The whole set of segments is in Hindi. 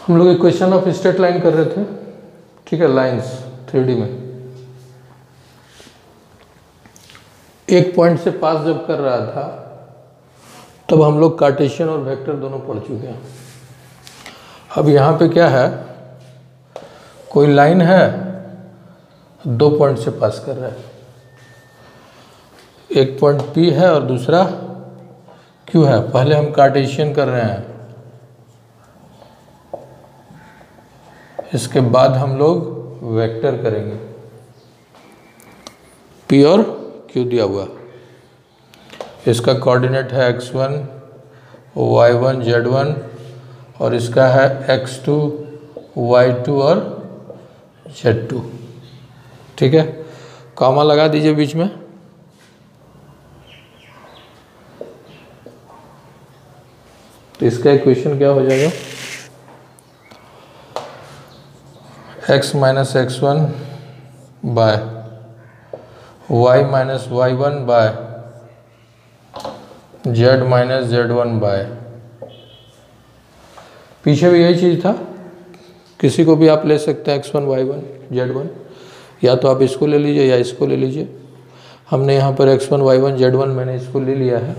हम लोग इक्वेशन ऑफ स्ट्रेट लाइन कर रहे थे, ठीक है, लाइंस 3D में। एक पॉइंट से पास जब कर रहा था तब हम लोग कार्टेशियन और वेक्टर दोनों पढ़ चुके हैं। अब यहाँ पे क्या है, कोई लाइन है, दो पॉइंट से पास कर रहा है, एक पॉइंट P है और दूसरा Q है। पहले हम कार्टेशियन कर रहे हैं, इसके बाद हम लोग वेक्टर करेंगे। P और Q दिया हुआ, इसका कोऑर्डिनेट है x1, y1, z1 और इसका है x2, y2 और z2, ठीक है। कॉमा लगा दीजिए बीच में। तो इसका इक्वेशन क्या हो जाएगा, x minus x1 by y minus y1 by z minus z1 by, पीछे भी यही चीज़ था, किसी को भी आप ले सकते हैं x1, y1, z1, या तो आप इसको ले लीजिए या इसको ले लीजिए। हमने यहाँ पर x1, y1, z1 मैंने इसको ले लिया है,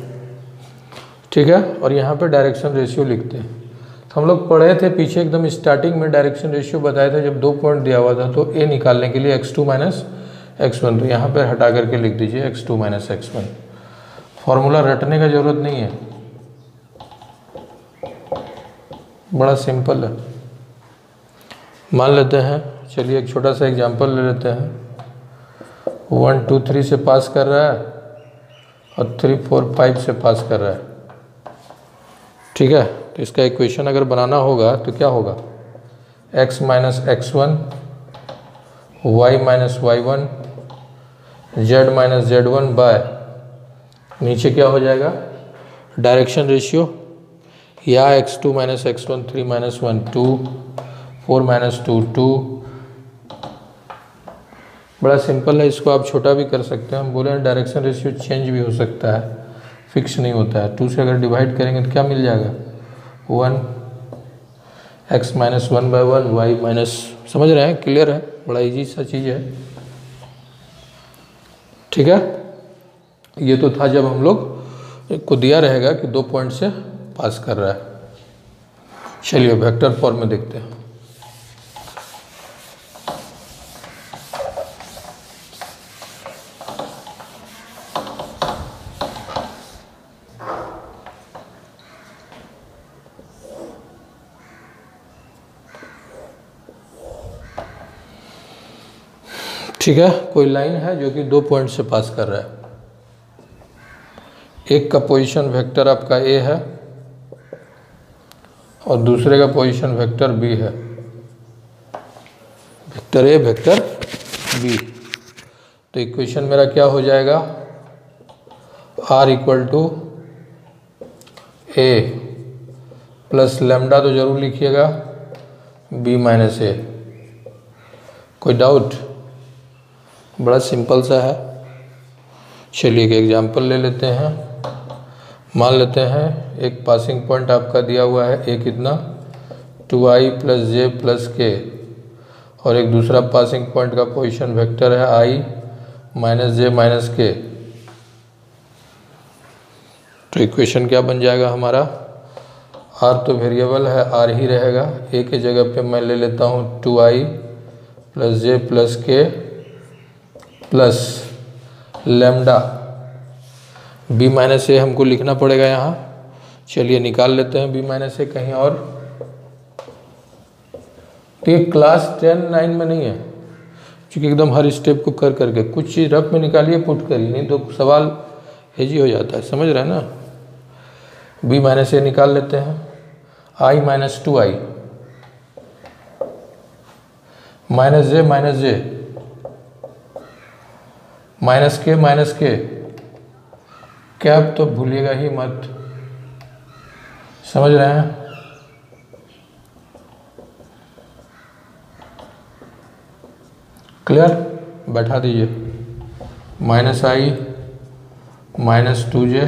ठीक है। और यहाँ पे डायरेक्शन रेशियो लिखते हैं। तो हम लोग पढ़े थे पीछे एकदम स्टार्टिंग में, डायरेक्शन रेशियो बताया था जब 2 पॉइंट दिया हुआ था तो a निकालने के लिए x2 माइनस x1, तो यहाँ पर हटा करके लिख दीजिए x2 माइनस x1। फॉर्मूला रटने का ज़रूरत नहीं है, बड़ा सिंपल है। मान लेते हैं, चलिए एक छोटा सा एग्जांपल ले लेते हैं। 1, 2, 3 से पास कर रहा है और 3, 4, 5 से पास कर रहा है, ठीक है। तो इसका इक्वेशन अगर बनाना होगा तो क्या होगा, x minus x1, y minus y1, z minus z1 by, नीचे क्या हो जाएगा, डायरेक्शन रेशियो, या x2 minus x1, 3 minus 1, 2, 4 minus 2, 2। बड़ा सिंपल है, इसको आप छोटा भी कर सकते हैं। हम बोले हैं डायरेक्शन रेशियो चेंज भी हो सकता है, फिक्स नहीं होता है। 2 से अगर डिवाइड करेंगे तो क्या मिल जाएगा, 1, x minus 1 by 1, y minus, समझ रहे हैं, क्लियर है, बड़ा इजी सा चीज़ है, ठीक है। ये तो था जब हम लोग को दिया रहेगा कि 2 पॉइंट से पास कर रहा है। चलिए वेक्टर फॉर्म में देखते हैं। ठीक है, कोई लाइन है जो कि 2 पॉइंट से पास कर रहा है। एक का पोजीशन वेक्टर आपका ए है और दूसरे का पोजीशन वेक्टर बी है, वेक्टर ए वेक्टर बी। तो इक्वेशन मेरा क्या हो जाएगा, r equal to A plus lambda, तो जरूर लिखिएगा, b माइनस ए। कोई डाउट, बड़ा सिंपल सा है। चलिए एक एग्जांपल ले लेते हैं। मान लेते हैं एक पासिंग पॉइंट आपका दिया हुआ है, एक कितना 2i प्लस जे प्लस के, और एक दूसरा पासिंग पॉइंट का पोजीशन वेक्टर है i माइनस जे माइनस के। तो इक्वेशन क्या बन जाएगा हमारा, r तो वेरिएबल है, r ही रहेगा, a के जगह पे मैं ले लेता हूँ 2i प्लस जे प्लस के प्लस लेमडा, b माइनस ए हमको लिखना पड़ेगा यहाँ। चलिए निकाल लेते हैं b माइनस ए कहीं और। तो ये क्लास 10, 9 में नहीं है, क्योंकि एकदम हर स्टेप को कर करके कुछ चीज़ रफ में निकालिए, पुट करिए, नहीं तो सवाल हेजी हो जाता है, समझ रहे हैं ना। b माइनस ए निकाल लेते हैं, i minus 2i minus J minus के कैप तो भूलिएगा ही मत, समझ रहे हैं। क्लियर, बैठा दीजिए, माइनस आई माइनस 2j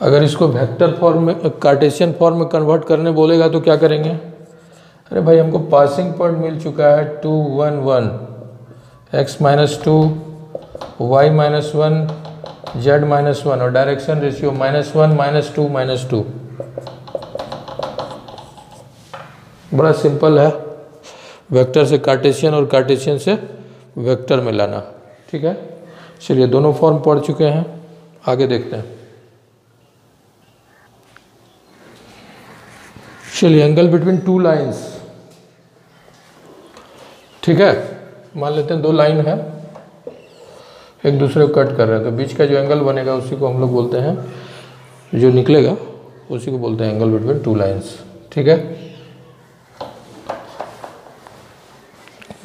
अगर इसको वेक्टर फॉर्म में, कार्टेशियन फॉर्म में कन्वर्ट करने बोलेगा तो क्या करेंगे? अरे भाई हमको पासिंग पॉइंट मिल चुका है 2 1 1, x minus 2 y minus 1 z minus 1 और डायरेक्शन रेशियो -1 -2 -2। बड़ा सिंपल है, वेक्टर से कार्टेशियन और कार्टेशियन से वेक्टर में लाना। ठीक है, चलिए दोनों फॉर्म पढ़ चुके हैं, आगे देखते हैं। चलिए एंगल बिटवीन टू लाइंस। ठीक है, मान लेते हैं दो लाइन है, एक दूसरे को कट कर रहे हैं, तो बीच का जो एंगल बनेगा उसी को हम लोग बोलते हैं, जो निकलेगा उसी को बोलते हैं एंगल बिटवीन टू लाइंस। ठीक है,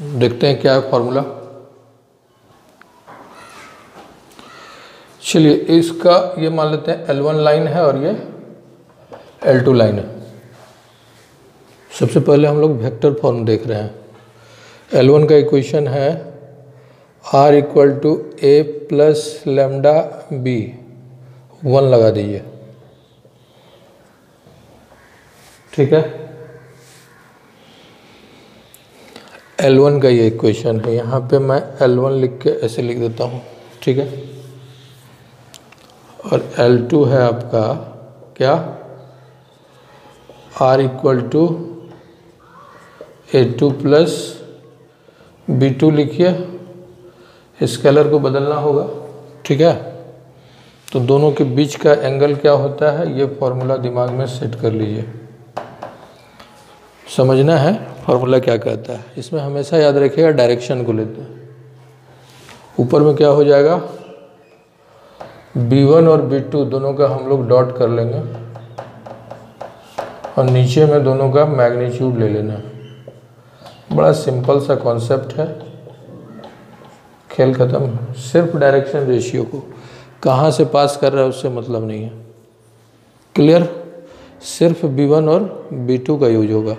देखते हैं क्या है फॉर्मूला। चलिए इसका ये मान लेते हैं L1 लाइन है और ये L2 लाइन है। सबसे पहले हम लोग वेक्टर फॉर्म देख रहे हैं। L1 का इक्वेशन है R equal to A plus lambda B, 1 लगा दीजिए। ठीक है, L1 का ये इक्वेशन है, यहाँ पे मैं L1 लिख के ऐसे लिख देता हूँ। ठीक है, और L2 है आपका क्या, R equal to A2 plus B2 लिखिए, स्केलर को बदलना होगा। ठीक है, तो दोनों के बीच का एंगल क्या होता है, ये फॉर्मूला दिमाग में सेट कर लीजिए, समझना है फॉर्मूला क्या कहता है। इसमें हमेशा याद रखिएगा डायरेक्शन को लेते हैं। ऊपर में क्या हो जाएगा, B1 और B2 दोनों का हम लोग डॉट कर लेंगे और नीचे में दोनों का मैग्नीट्यूड ले लेना है। बड़ा सिंपल सा कॉन्सेप्ट है, खेल ख़त्म। सिर्फ डायरेक्शन रेशियो को कहाँ से पास कर रहा है उससे मतलब नहीं है। क्लियर, सिर्फ B1 और B2 का यूज होगा।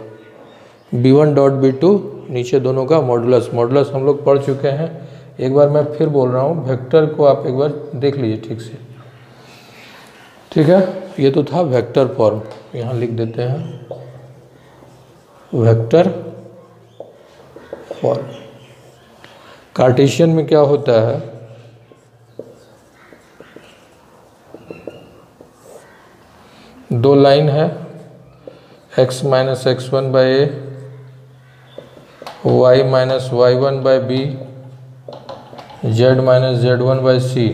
B1 डॉट B2, नीचे दोनों का मॉडुलस। मॉडुलस हम लोग पढ़ चुके हैं, एक बार मैं फिर बोल रहा हूँ, वेक्टर को आप एक बार देख लीजिए ठीक से। ठीक है, ये तो था वेक्टर फॉर्म, यहाँ लिख देते हैं वेक्टर फॉर्म। कार्टेशियन में क्या होता है, दो लाइन है, x minus x1 by A, y minus y1 by B, z minus z1 by C.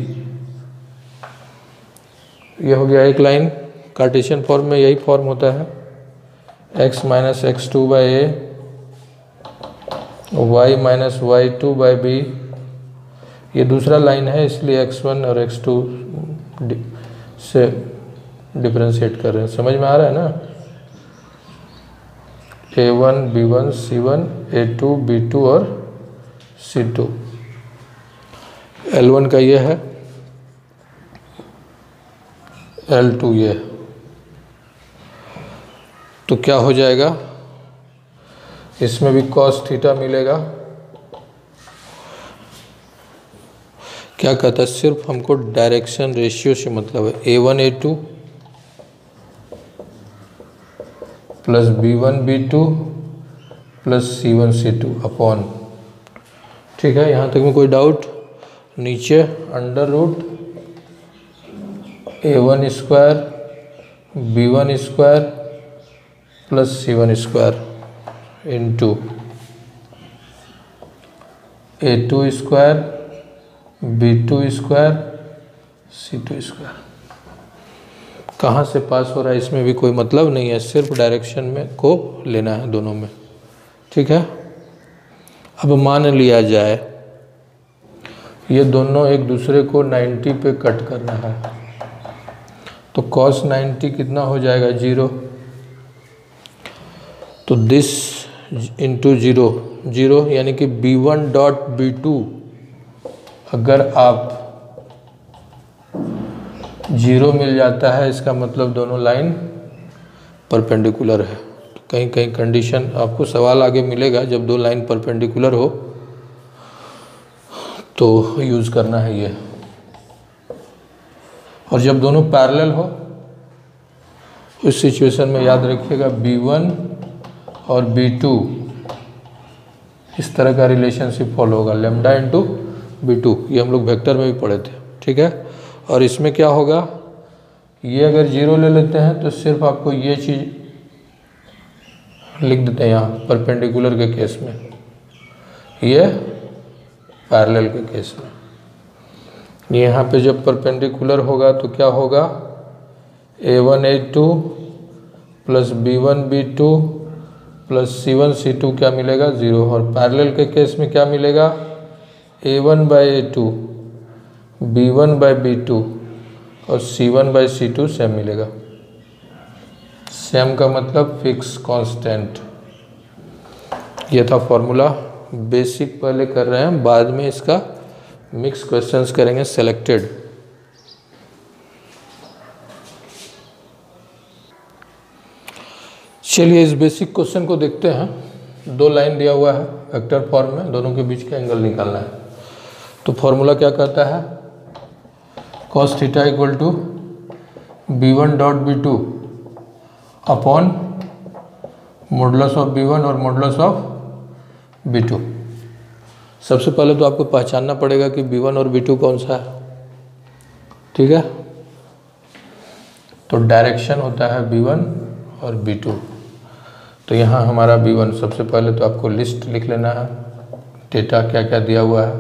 ये हो गया एक लाइन। कार्टेशियन फॉर्म में यही फॉर्म होता है, x minus x2 by A, y minus y2 by B. ये दूसरा लाइन है, इसलिए x1 और x2 से डिफरेंशिएट कर रहे हैं। समझ में आ रहा है ना, A1 B1 C1 A2 B2 और C2। L1 का ये है, L2 ये है। तो क्या हो जाएगा, इसमें भी cos थीटा मिलेगा। क्या कहता है, सिर्फ हमको डायरेक्शन रेशियो से मतलब है, A1 A2 plus B1 B2 plus C1 C2 upon. ठीक है, यहाँ तक में कोई डाउट? नीचे under root A1 square B1 square plus C1 square into A2 square B2 square C2 square. कहाँ से पास हो रहा है इसमें भी कोई मतलब नहीं है, सिर्फ डायरेक्शन में को लेना है दोनों में। ठीक है, अब मान लिया जाए ये दोनों एक दूसरे को 90 पे कट करना है, तो cos 90 कितना हो जाएगा, 0। तो दिस इंटू 0 0, यानी कि B1 डॉट B2 अगर आप 0 मिल जाता है, इसका मतलब दोनों लाइन परपेंडिकुलर है। तो कहीं कहीं कंडीशन आपको सवाल आगे मिलेगा, जब दो लाइन परपेंडिकुलर हो तो यूज़ करना है ये, और जब दोनों पैरेलल हो उस सिचुएशन में याद रखिएगा B1 और B2 इस तरह का रिलेशनशिप फॉलो होगा, लैम्डा इंटू B2। ये हम लोग वेक्टर में भी पढ़े थे, ठीक है। और इसमें क्या होगा, ये अगर 0 ले लेते हैं तो सिर्फ आपको ये चीज़ लिख देते हैं यहाँ परपेंडिकुलर के केस में, ये पैरेलल के केस में। यहाँ पे जब परपेंडिकुलर होगा तो क्या होगा, A1 A2 plus B1 B2 plus C1 C2 क्या मिलेगा 0। और पैरेलल के केस में क्या मिलेगा, A1 by A2 B1 by B2 और C1 बाई C2 सेम मिलेगा। सेम का मतलब फिक्स कांस्टेंट। ये था फॉर्मूला, बेसिक पहले कर रहे हैं, बाद में इसका मिक्स क्वेश्चंस करेंगे सेलेक्टेड। चलिए इस बेसिक क्वेश्चन को देखते हैं। 2 लाइन दिया हुआ है वेक्टर फॉर्म में, दोनों के बीच का एंगल निकालना है। तो फॉर्मूला क्या कहता है, cos theta equal to B1 dot B2 upon modulus of B1 और मॉडुलस ऑफ B2। सबसे पहले तो आपको पहचानना पड़ेगा कि B1 और B2 कौन सा है, ठीक है। तो डायरेक्शन होता है B1 और B2। तो यहाँ हमारा B1, सबसे पहले तो आपको लिस्ट लिख लेना है, डेटा क्या क्या दिया हुआ है,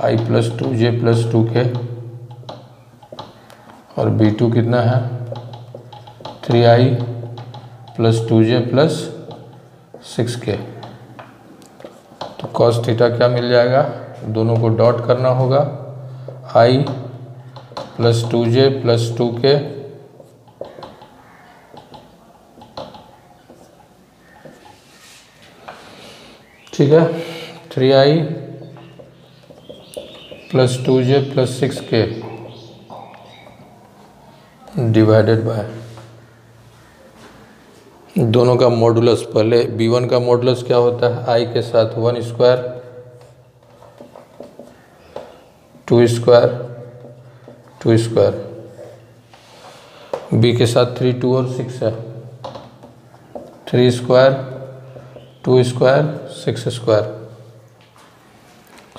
I plus 2J plus 2K और B2 कितना है 3I plus 2J plus 6K। तो cos थीटा क्या मिल जाएगा, दोनों को डॉट करना होगा, I plus 2J plus 2K ठीक है, 3I plus 2J plus 6K divided by दोनों का मॉडुलस। पहले B1 का मॉडुलस क्या होता है, I के साथ 1 स्क्वायर 2 स्क्वायर 2 स्क्वायर, B के साथ 3 2 और 6 है, 3 स्क्वायर 2 स्क्वायर 6 स्क्वायर।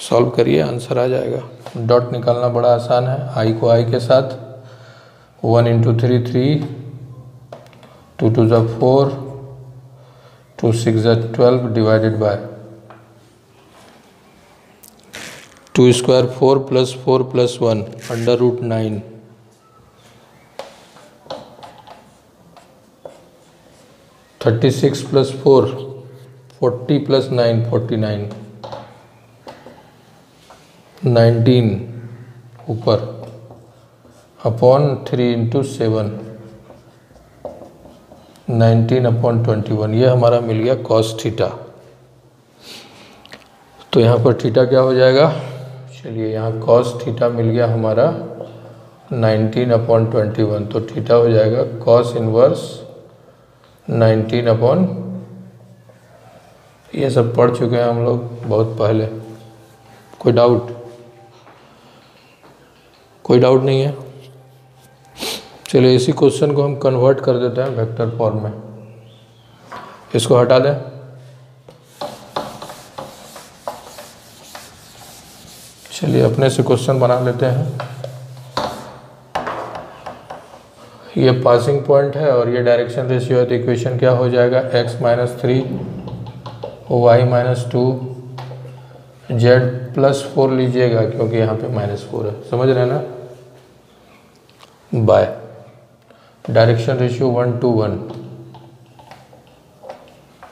सॉल्व करिए, आंसर आ जाएगा। डॉट निकालना बड़ा आसान है, I को I के साथ 1 इंटू 3 3 2 2 ज़ा 4 2 6 ज़ा 12 divided by 2 square 4 plus 4 plus 1 under root 9 36 plus 4 40 plus 9 49 19 ऊपर अपॉन 3 इंटू 7 19 अपॉन 21। ये हमारा मिल गया cos थीटा। तो यहाँ पर थीटा क्या हो जाएगा, चलिए यहाँ cos थीटा मिल गया हमारा 19 अपॉन 21। तो थीटा हो जाएगा cos इनवर्स 19 अपॉन, ये सब पढ़ चुके हैं हम लोग बहुत पहले। कोई डाउट, कोई डाउट नहीं है। चलिए इसी क्वेश्चन को हम कन्वर्ट कर देते हैं वेक्टर फॉर्म में। इसको हटा दें, चलिए अपने से क्वेश्चन बना लेते हैं। ये पासिंग पॉइंट है और ये डायरेक्शन रेशियो है, तो इक्वेशन क्या हो जाएगा, x minus 3 y minus 2 z plus 4 लीजिएगा क्योंकि यहाँ पे -4 है, समझ रहे हैं ना, by direction ratio 1 to 1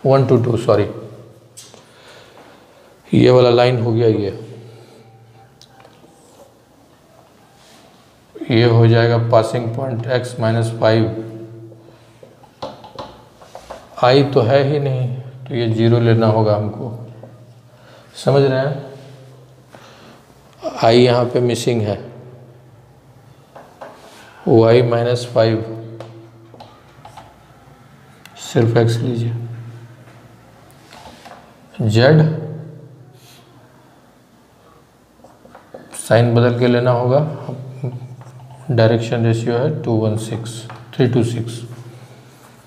1 to 2 sorry, ये वाला लाइन हो गया, ये हो जाएगा passing point x minus 5। I तो है ही नहीं तो ये 0 लेना होगा हमको, समझ रहे हैं। I यहाँ पे मिसिंग है, y माइनस 5 सिर्फ x लीजिए, z साइन बदल के लेना होगा, डायरेक्शन रेशियो है 3 to 6।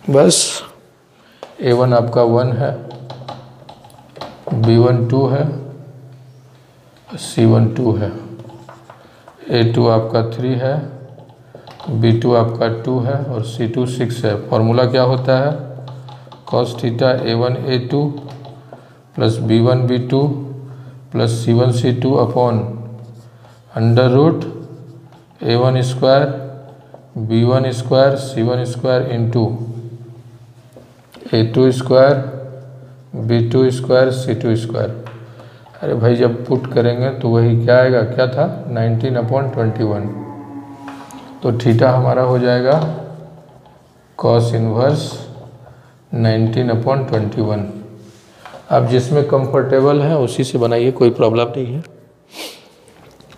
बस A1 आपका 1 है, B1 2 है, C1 2 है, A2 आपका 3 है, B2 आपका 2 है और C2 6 है। फॉर्मूला क्या होता है? cos theta A1 A2 plus B1 B2 plus C1 C2 upon under root A1 square B1 square C1 square into A2 square B2 square C2 square. अरे भाई जब पुट करेंगे तो वही क्या आएगा, क्या था 19/21। तो थीटा हमारा हो जाएगा cos इनवर्स 19/21। आप जिसमें कंफर्टेबल हैं उसी से बनाइए, कोई प्रॉब्लम नहीं है,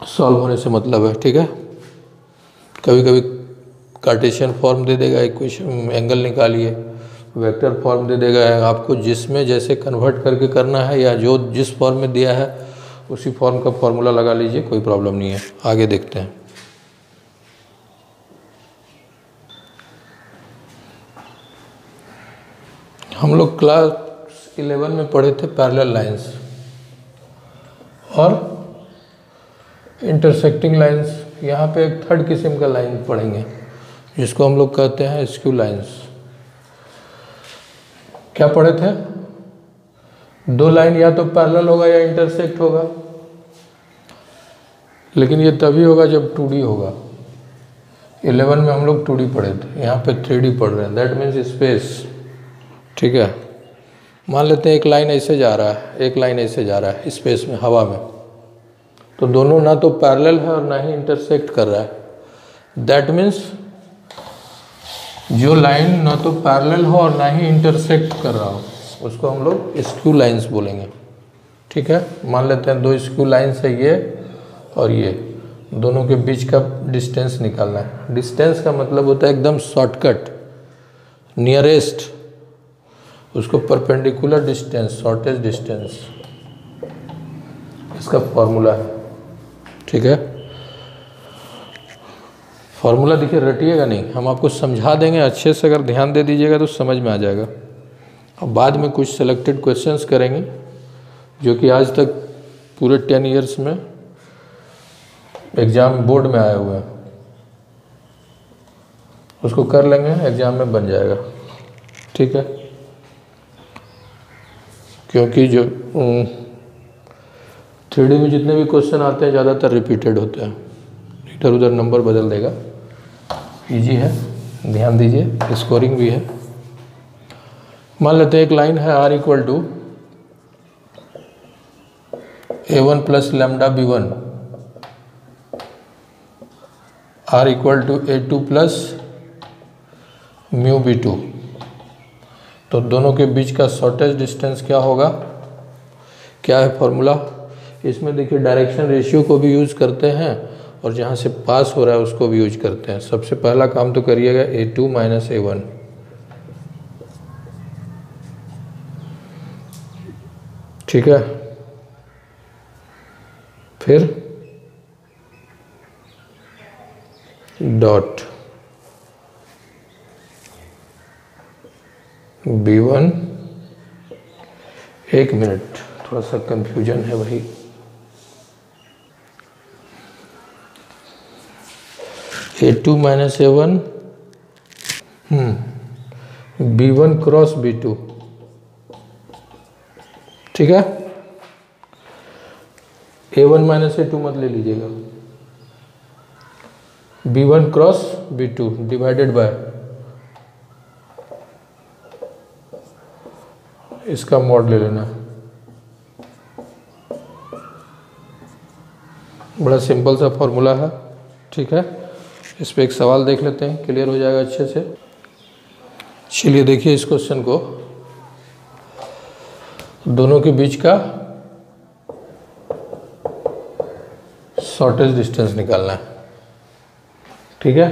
सॉल्व होने से मतलब है। ठीक है, कभी कभी कार्टेशियन फॉर्म दे देगा, इक्वेशन एंगल निकालिए, वेक्टर फॉर्म दे देगा, आपको जिसमें जैसे कन्वर्ट करके करना है या जो जिस फॉर्म में दिया है उसी फॉर्म का फॉर्मूला लगा लीजिए, कोई प्रॉब्लम नहीं है। आगे देखते हैं। हम लोग क्लास 11 में पढ़े थे पैरेलल लाइंस और इंटरसेक्टिंग लाइंस। यहाँ पे एक थर्ड किस्म का लाइन पढ़ेंगे जिसको हम लोग कहते हैं स्क्यू लाइंस। क्या पढ़े थे? दो लाइन या तो पैरेलल होगा या इंटरसेक्ट होगा, लेकिन ये तभी होगा जब 2D होगा। 11 में हम लोग 2D पढ़े थे, यहाँ पे 3D पढ़ रहे हैं, दैट मीन्स स्पेस। ठीक है, मान लेते हैं एक लाइन ऐसे जा रहा है, एक लाइन ऐसे जा रहा है स्पेस में, हवा में, तो दोनों ना तो पैरेलल है और ना ही इंटरसेक्ट कर रहा है। दैट मीन्स जो लाइन ना तो पैरेलल हो और ना ही इंटरसेक्ट कर रहा हो उसको हम लोग स्क्यू लाइंस बोलेंगे। ठीक है, मान लेते हैं दो स्क्यू लाइंस है, ये और ये, दोनों के बीच का डिस्टेंस निकालना है। डिस्टेंस का मतलब होता है एकदम शॉर्टकट, नियरेस्ट, उसको परपेंडिकुलर डिस्टेंस, शॉर्टेस्ट डिस्टेंस, इसका फॉर्मूला है। ठीक है, फॉर्मूला देखिए, रटिएगा नहीं, हम आपको समझा देंगे अच्छे से, अगर ध्यान दे दीजिएगा तो समझ में आ जाएगा। अब बाद में कुछ सिलेक्टेड क्वेश्चंस करेंगे जो कि आज तक पूरे 10 इयर्स में एग्ज़ाम बोर्ड में आए हुए हैं, उसको कर लेंगे, एग्ज़ाम में बन जाएगा। ठीक है, क्योंकि जो 3D में जितने भी क्वेश्चन आते हैं ज़्यादातर रिपीटेड होते हैं, इधर उधर नंबर बदल देगा। इजी है, ध्यान दीजिए, स्कोरिंग भी है। मान लेते हैं एक लाइन है R equal to A1 plus lambda B1, R equal to A2 plus mu B2। तो दोनों के बीच का शॉर्टेस्ट डिस्टेंस क्या होगा, क्या है फॉर्मूला? इसमें देखिए डायरेक्शन रेशियो को भी यूज़ करते हैं और जहाँ से पास हो रहा है उसको भी यूज करते हैं। सबसे पहला काम तो करिएगा A2 माइनस A1, ठीक है, फिर डॉट B1। एक मिनट, थोड़ा सा कंफ्यूजन है भाई। A2 minus A1, B1 cross B2, ठीक है। A1 माइनस A2 मत ले लीजिएगा, B1 cross B2 divided by इसका मॉड ले लेना। बड़ा सिंपल सा फॉर्मूला है, ठीक है। इस पे एक सवाल देख लेते हैं, क्लियर हो जाएगा अच्छे से। चलिए देखिए इस क्वेश्चन को, दोनों के बीच का शॉर्टेस्ट डिस्टेंस निकालना है, ठीक है।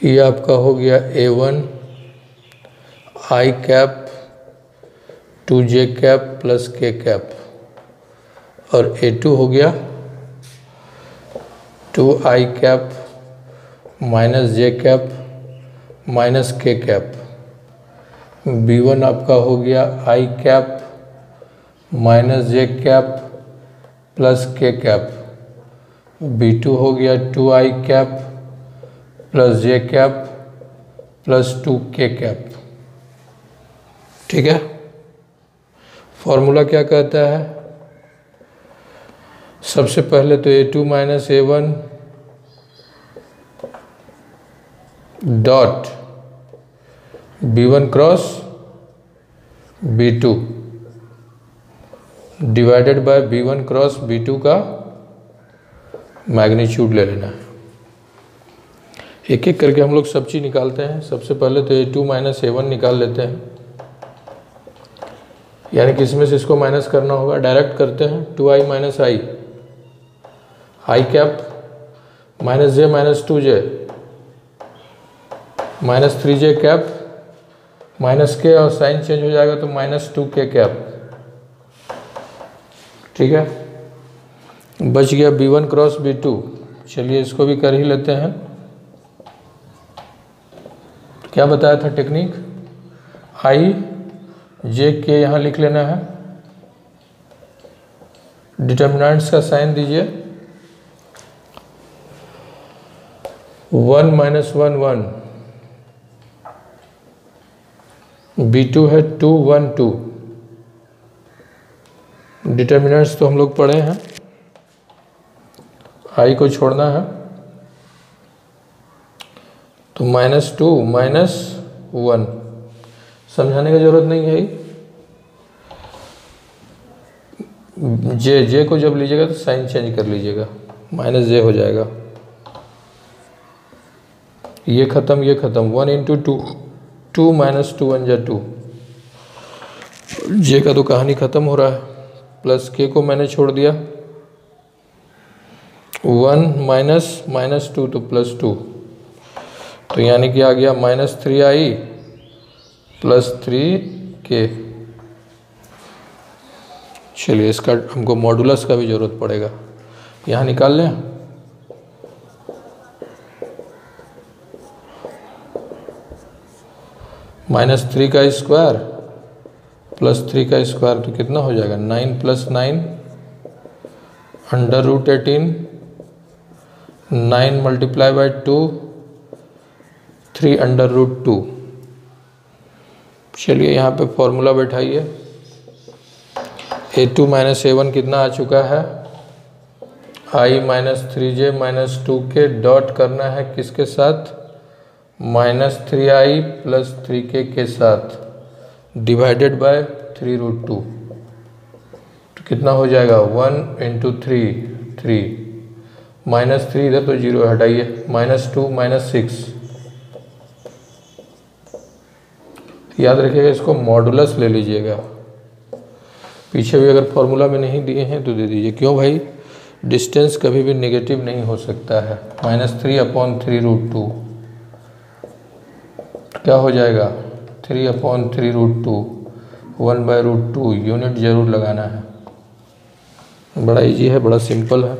ये आपका हो गया A1 I cap 2J cap plus K cap, और A2 हो गया 2I cap minus J cap minus के कैप, B1 आपका हो गया आई कैप माइनस जे कैप प्लस के कैप, B2 हो गया 2i कैप प्लस जे कैप प्लस 2k कैप। ठीक है, फॉर्मूला क्या कहता है? सबसे पहले तो A2 minus A1 dot B1 cross B2 divided by B1 cross B2 का मैग्नीट्यूड ले लेना है। एक एक करके हम लोग सब चीज़ निकालते हैं। सबसे पहले तो A2 माइनस A1 निकाल लेते हैं, यानी कि इसमें से इसको माइनस करना होगा। डायरेक्ट करते हैं, 2i minus I, I cap minus J minus 2j minus 3j cap minus K, और साइन चेंज हो जाएगा तो माइनस 2k कैप। ठीक है, बच गया B1 क्रॉस B2। चलिए इसको भी कर ही लेते हैं। क्या बताया था टेक्निक? आई जे के यहाँ लिख लेना है, डिटर्मिनेंट्स का साइन दीजिए, 1 माइनस 1 1, B2 है 2 1 2। डिटर्मिनेंट्स तो हम लोग पढ़े हैं, आई को छोड़ना है तो -2 -1, समझाने की जरूरत नहीं है। जे को जब लीजिएगा तो साइन चेंज कर लीजिएगा, माइनस जे हो जाएगा। ये खत्म, ये खत्म, 1 इंटू 2, 2 माइनस 2 1 जा 2। जे का तो कहानी खत्म हो रहा है। प्लस के को मैंने छोड़ दिया, 1 माइनस 2 तो प्लस 2, तो यानी कि आ गया -3i प्लस 3k। चलिए इसका हमको मॉडुलस का भी जरूरत पड़ेगा, यहाँ निकाल लें। -3 का स्क्वायर प्लस 3 का स्क्वायर तो कितना हो जाएगा? 9 प्लस 9 √18, 9 मल्टीप्लाई बाई 2, 3 √2। चलिए यहाँ पे फॉर्मूला बैठाइए। A2 माइनस A1 कितना आ चुका है? i minus 3j minus 2k dot करना है किसके साथ? -3i प्लस 3k के साथ, डिवाइडेड बाय 3√2। तो कितना हो जाएगा? 1 इंटू 3, 3 -3 इधर तो 0 हटाइए, -2 -6। याद रखिएगा, इसको मॉडुलस ले लीजिएगा। पीछे भी अगर फॉर्मूला में नहीं दिए हैं तो दे दीजिए। क्यों भाई? डिस्टेंस कभी भी नेगेटिव नहीं हो सकता है। -3/3√2 क्या हो जाएगा? 3/3√2, 1/√2। यूनिट जरूर लगाना है। बड़ा इजी है, बड़ा सिंपल है।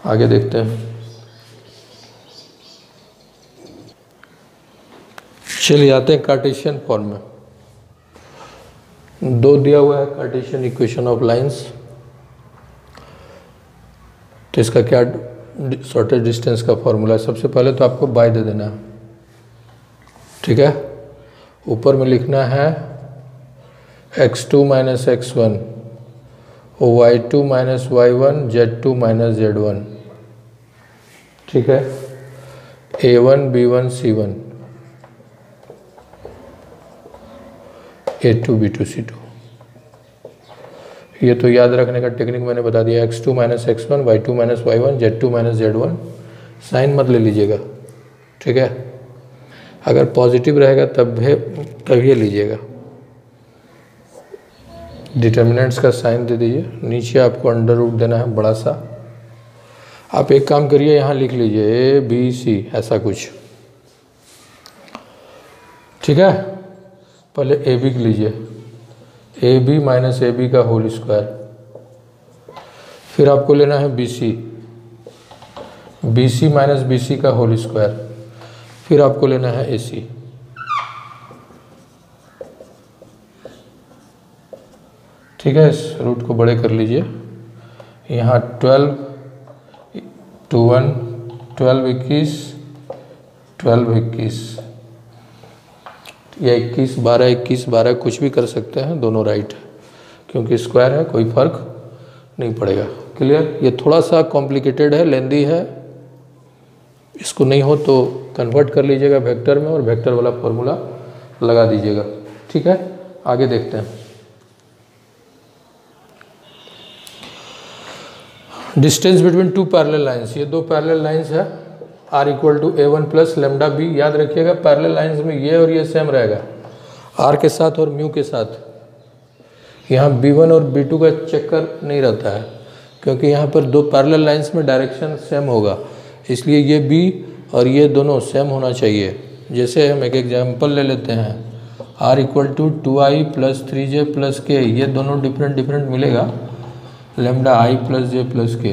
आगे देखते हैं। चलिए आते हैं कार्टेशियन फॉर्म में। 2 दिया हुआ है कार्टेशियन इक्वेशन ऑफ लाइंस। तो इसका क्या शॉर्टेज डिस्टेंस का फॉर्मूला है? सबसे पहले तो आपको बाय दे देना है। ठीक है, ऊपर में लिखना है x2 minus x1, y2 minus y1, z2 minus z1। ठीक है, a1 b1 c1, a2 b2 c2। ये तो याद रखने का टेक्निक मैंने बता दिया। x2 minus x1, y2 minus y1, z2 minus z1। Sign मत ले लीजिएगा। ठीक है, अगर पॉजिटिव रहेगा तभी लीजिएगा। डिटर्मिनेंट्स का साइन दे दीजिए। नीचे आपको अंडर रूट देना है बड़ा सा। आप एक काम करिए, यहाँ लिख लीजिए ABC, ऐसा कुछ। ठीक है, पहले AB लीजिए, AB माइनस AB का होल स्क्वायर। फिर आपको लेना है BC, BC माइनस BC का होल स्क्वायर। फिर आपको लेना है AC। ठीक है, इस रूट को बड़े कर लीजिए। यहाँ 12 2 1 12 21 12 21 या 21 12 21 12 कुछ भी कर सकते हैं, दोनों राइट है क्योंकि स्क्वायर है, कोई फर्क नहीं पड़ेगा। क्लियर? ये थोड़ा सा कॉम्प्लिकेटेड है, लेंदी है, इसको नहीं हो तो कन्वर्ट कर लीजिएगा वेक्टर में और वेक्टर वाला फॉर्मूला लगा दीजिएगा। ठीक है, आगे देखते हैं। Distance between two parallel lines, ये दो पैरेलल लाइंस है, r equal to a1 plus lambda B. याद रखिएगा पैरेलल लाइंस में ये और ये सेम रहेगा, r के साथ और म्यू के साथ। यहाँ b1 और b2 का चक्कर नहीं रहता है क्योंकि यहाँ पर दो पैरेलल लाइंस में डायरेक्शन सेम होगा, इसलिए ये b और ये दोनों सेम होना चाहिए। जैसे हम एक एग्जांपल ले लेते हैं, r equal to 2i plus 3j plus k, ये दोनों डिफरेंट मिलेगा, lambda i plus j plus k।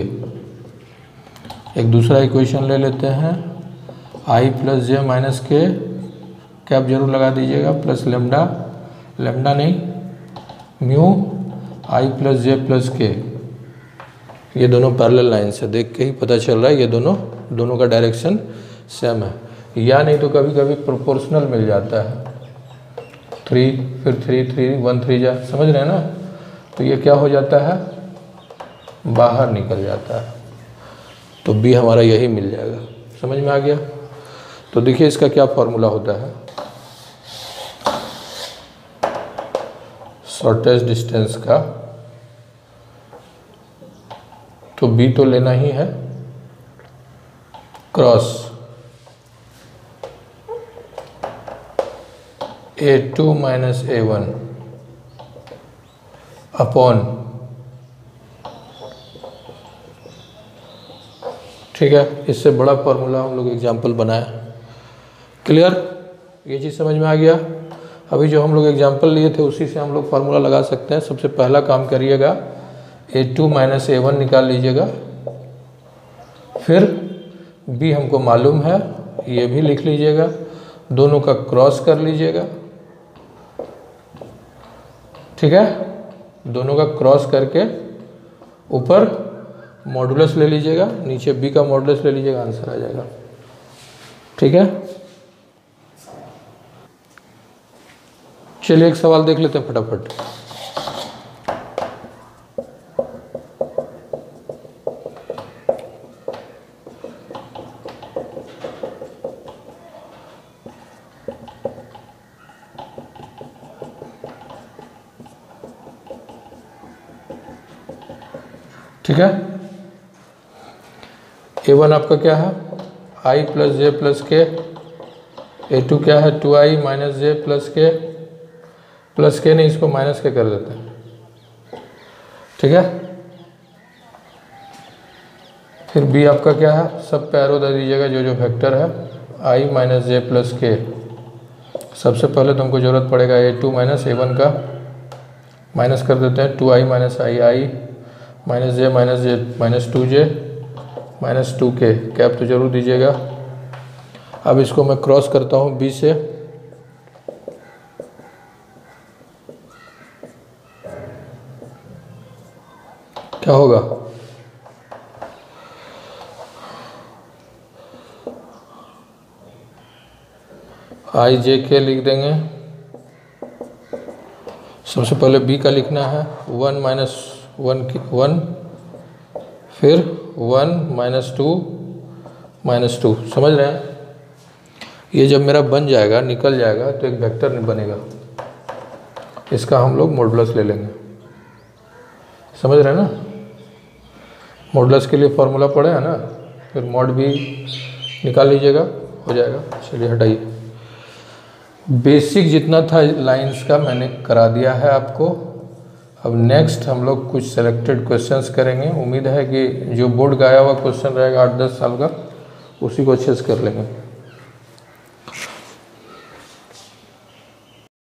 एक दूसरा इक्वेशन ले लेते हैं, i plus j minus k, cap जरूर लगा दीजिएगा, प्लस लेमडा नहीं mu i plus j plus k। ये दोनों पैरेलल लाइन्स है, देख के ही पता चल रहा है ये दोनों का डायरेक्शन सेम है, या नहीं तो कभी कभी प्रोपोर्शनल मिल जाता है, 3 फिर 3 3 1 3 जा, समझ रहे हैं ना? तो ये क्या हो जाता है, बाहर निकल जाता है, तो बी हमारा यही मिल जाएगा। समझ में आ गया? तो देखिए इसका क्या फॉर्मूला होता है, शॉर्टेस्ट डिस्टेंस का, तो बी तो लेना ही है, cross A2 minus A1 upon, ठीक है, इससे बड़ा फॉर्मूला हम लोग एग्जाम्पल बनाए। क्लियर? ये चीज़ समझ में आ गया? अभी जो हम लोग एग्जाम्पल लिए थे उसी से हम लोग फार्मूला लगा सकते हैं। सबसे पहला काम करिएगा, A2 माइनस A1 निकाल लीजिएगा, फिर B हमको मालूम है, ये भी लिख लीजिएगा, दोनों का क्रॉस कर लीजिएगा। ठीक है, दोनों का क्रॉस करके ऊपर मॉडुलस ले लीजिएगा, नीचे B का मॉडुलस ले लीजिएगा, आंसर आ जाएगा। ठीक है, चलिए एक सवाल देख लेते हैं फटाफट। ठीक है, A1 आपका क्या है, i प्लस जे प्लस के, A2 क्या है, 2i माइनस जे प्लस के नहीं, इसको माइनस के कर देते हैं। ठीक है, फिर B आपका क्या है, सब पे एरो दे दीजिएगा, जो जो वेक्टर है, i माइनस जे प्लस के। सबसे पहले तुमको ज़रूरत पड़ेगा A2 माइनस A1 का, माइनस कर देते हैं, 2i minus i minus J minus 2j minus 2k, cap तो जरूर दीजिएगा। अब इसको मैं क्रॉस करता हूँ B से, क्या होगा, i j k लिख देंगे। सबसे पहले B का लिखना है, 1 माइनस 1 फिर 1 माइनस 2 समझ रहे हैं? ये जब मेरा बन जाएगा, निकल जाएगा, तो एक वेक्टर बनेगा, इसका हम लोग मॉडुलस ले लेंगे। समझ रहे हैं ना? मॉडुलस के लिए फॉर्मूला पड़े है ना, फिर मॉड भी निकाल लीजिएगा, हो जाएगा। चलिए हटाइए, बेसिक जितना था लाइंस का मैंने करा दिया है आपको। अब नेक्स्ट हम लोग कुछ सेलेक्टेड क्वेश्चंस करेंगे। उम्मीद है कि जो बोर्ड का आया हुआ क्वेश्चन रहेगा 8-10 साल का, उसी को अच्छे से कर लेंगे।